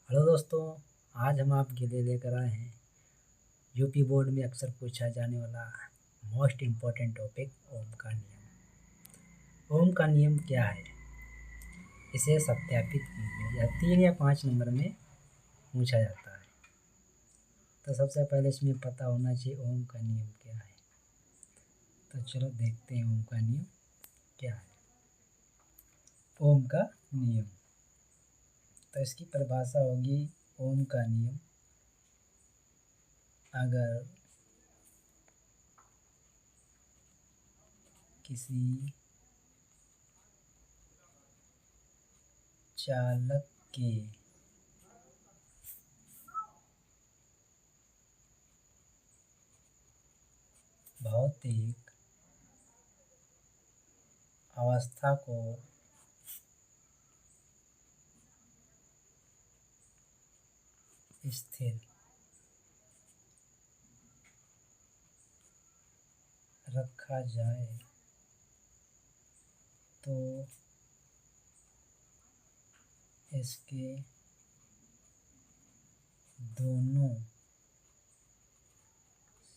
Hello दोस्तों, आज हम आपके लिए लेकर आए हैं यूपी बोर्ड में अक्सर पूछा जाने वाला मोस्ट इम्पोर्टेंट टॉपिक ओम का नियम। ओम का नियम क्या है, इसे सत्यापित कीजिए। यह 3 या 5 नंबर में पूछा जाता है। तो सबसे पहले इसमें पता होना चाहिए ओम का नियम क्या है। तो चलो देखते हैं ओम का नियम क्या है। ओम का नियम, तो इसकी परिभाषा होगी ओम का नियम। अगर किसी चालक के भौतिक अवस्था को स्थिर रखा जाए तो इसके दोनों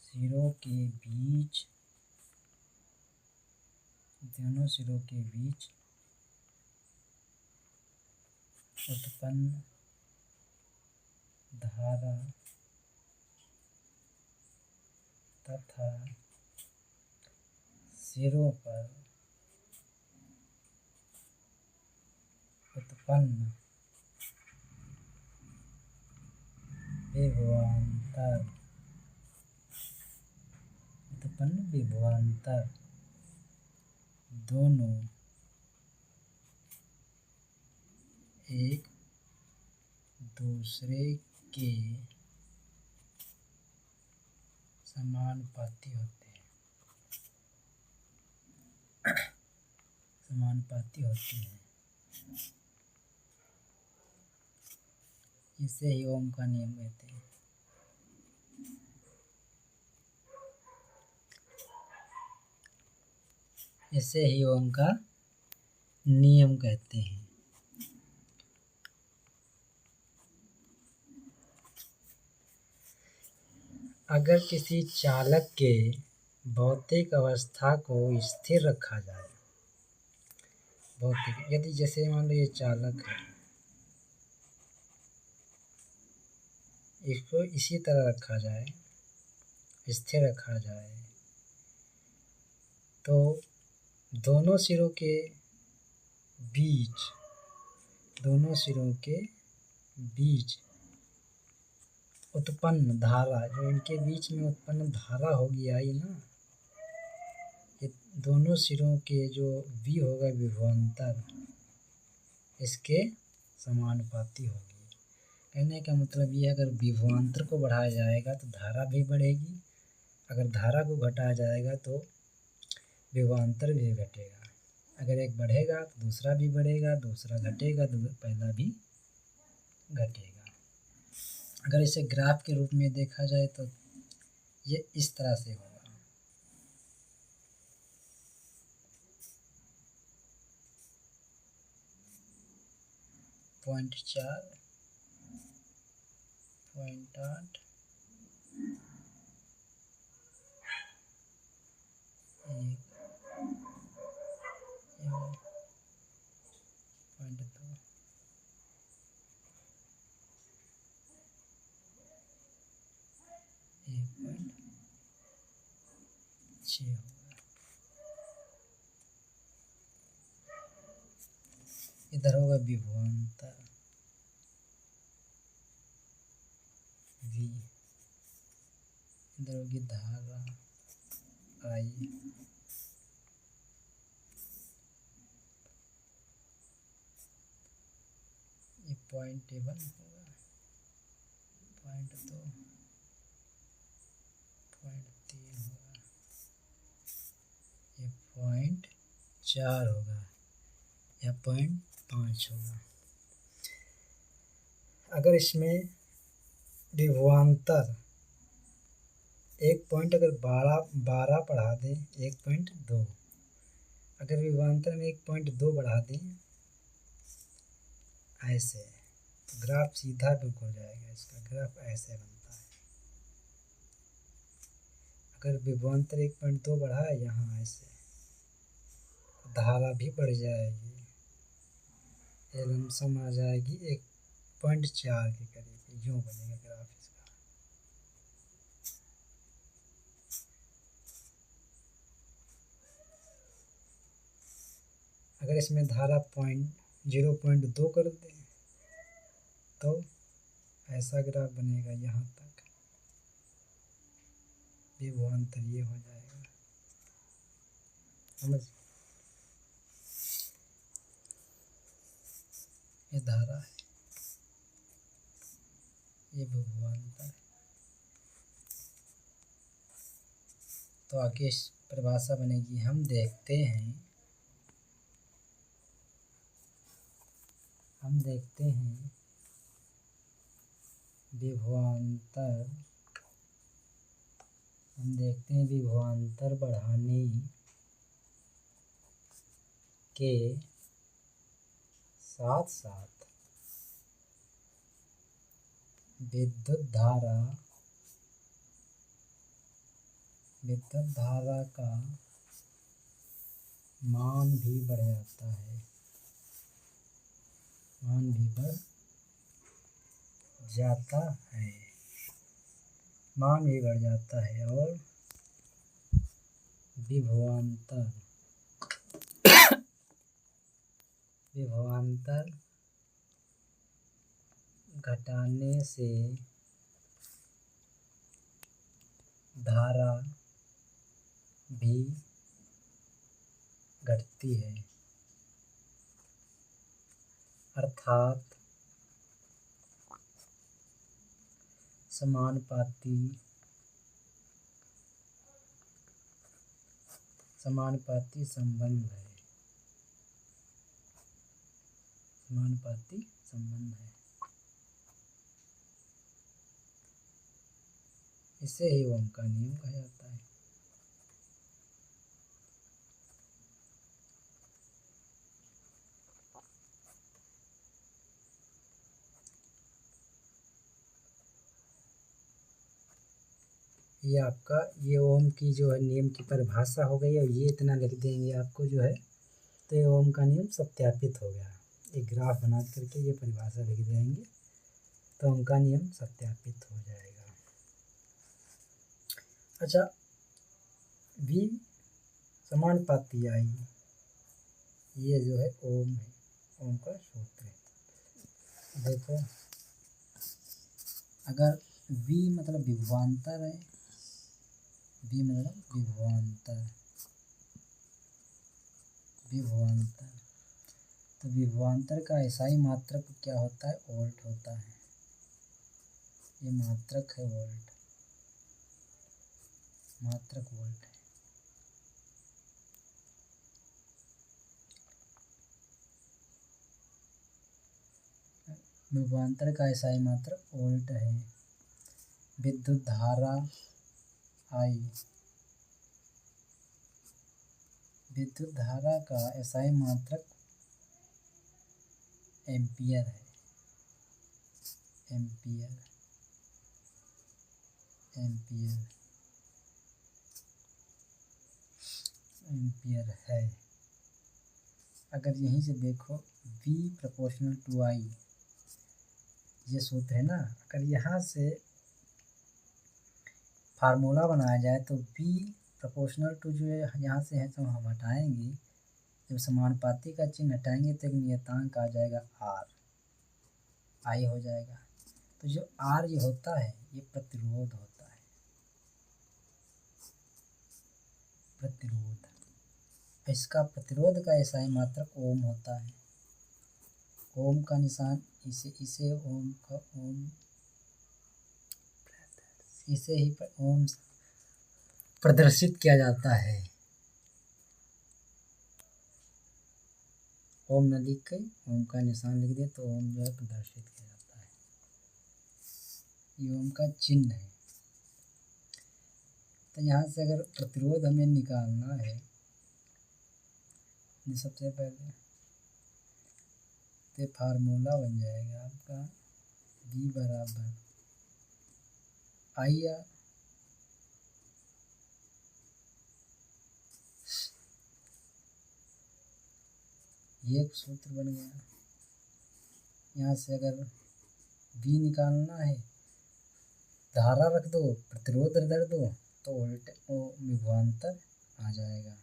सिरों के बीच उत्पन्न धारा तथा सिरों पर उत्पन्न विभवांतर दोनों एक दूसरे के समानुपाती होते हैं। इसे ही ओम का नियम कहते हैं। इसे ही ओम का नियम कहते हैं। अगर किसी चालक के भौतिक अवस्था को स्थिर रखा जाए, यदि जैसे मान लो ये चालक है, इसको इसी तरह रखा जाए, स्थिर रखा जाए, तो दोनों सिरों के बीच उत्पन्न धारा, जो इनके बीच में उत्पन्न धारा होगी आई ना, ये दोनों सिरों के जो V होगा विभवांतर, इसके समानुपाती होगी। कहने का मतलब ये, अगर विभवांतर को बढ़ाया जाएगा तो धारा भी बढ़ेगी, अगर धारा को घटाया जाएगा तो विभवांतर भी घटेगा। अगर एक बढ़ेगा तो दूसरा भी बढ़ेगा, दूसरा घटेगा तो पहला भी घटेगा। अगर इसे ग्राफ के रूप में देखा जाए तो ये इस तरह से होगा। पॉइंट 4, पॉइंट 8, 1, पॉइंट 2, 1.6 होगा। इधर होगा विभवांतर V, इधर होगी धारा I, ये पॉइंट 1 होगा, पॉइंट 2, पॉइंट 3 होगा, ये पॉइंट 4 होगा, या पॉइंट 5 होगा। अगर इसमें विभवांतर एक पॉइंट अगर 12 बढ़ा दें, 1.2, अगर विभवांतर में 1.2 बढ़ा दें ऐसे, ग्राफ सीधा बिल्कुल जाएगा, इसका ग्राफ ऐसे बनता है। अगर विभवांतर 1.2 बढ़ा है यहाँ ऐसे, तो धारा भी बढ़ जाएगी, ये लमसम आ जाएगी 1.4 के करीब, यूँ बनेगा ग्राफ इसका। अगर इसमें धारा 0.2 कर दें तो ऐसा ग्राफ बनेगा, यहाँ तक विभवांतर ये हो जाएगा, समझ। ये धारा है, ये विभवांतर है। तो आगे परिभाषा बनेगी, हम देखते हैं विभवांतर बढ़ाने के साथ साथ विद्युत धारा का मान भी बढ़ जाता है, और विभवांतर घटाने से धारा भी घटती है, अर्थात समानुपाती संबंध है। इसे ही ओम का नियम कहा जाता है। ये आपका ये ओम की जो है नियम की परिभाषा हो गई, और ये इतना लिख देंगे आपको जो है, तो ये ओम का नियम सत्यापित हो गया। एक ग्राफ बना करके ये परिभाषा लिख देंगे तो ओम का नियम सत्यापित हो जाएगा। अच्छा, V समानुपाती आई, ये जो है ओम है, ओम का सूत्र है। देखो, अगर V मतलब विभवांतर है, तो विभवांतर का एसआई मात्रक क्या होता है? वोल्ट होता है। ये मात्रक है वोल्ट, मात्रक वोल्ट है। विभवांतर का एसआई मात्रक वोल्ट है। विद्युत धारा आई, विद्युत धारा का एसआई मात्रक एम्पियर है। एम्पियर है। अगर यहीं से देखो V प्रोपोर्शनल टू I, ये सूत्र है ना, अगर यहाँ से फार्मूला बनाया जाए तो V प्रोपोर्शनल टू जो है यहाँ से है तो हम हटाएंगे, जब समानुपाती का चिन्ह हटाएंगे तो एक नियतांक आ जाएगा R, I हो जाएगा। तो जो R ये होता है ये प्रतिरोध होता है, प्रतिरोध। इसका प्रतिरोध का एसआई मात्रक ओम होता है। ओम का निशान इसे ओम का ओम, इसे ही ओम प्रदर्शित किया जाता है। ओम न लिख के ओम का निशान लिख दे तो ओम जो है प्रदर्शित किया जाता है। ये ओम का चिन्ह है। तो यहाँ से अगर प्रतिरोध हमें निकालना है, सबसे पहले तो फार्मूला बन जाएगा आपका V बराबर आई आर। ये एक सूत्र बन गया। यहाँ से अगर V निकालना है, धारा रख दो, प्रतिरोध रख दो, तो विभवांतर आ जाएगा।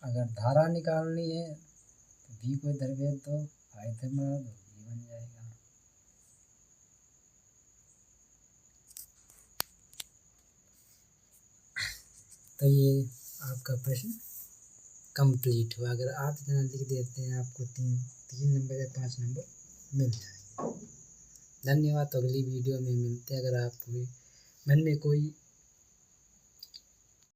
अगर धारा निकालनी है तो V को इधर भेज दो, इधर बना दो, ये बन जाएगा। तो ये आपका प्रश्न कंप्लीट हुआ। अगर आप इतना लिख देते हैं आपको 3 नंबर या 5 नंबर मिल जाएंगे। धन्यवाद। तो अगली वीडियो में मिलते हैं। अगर आपके मन में कोई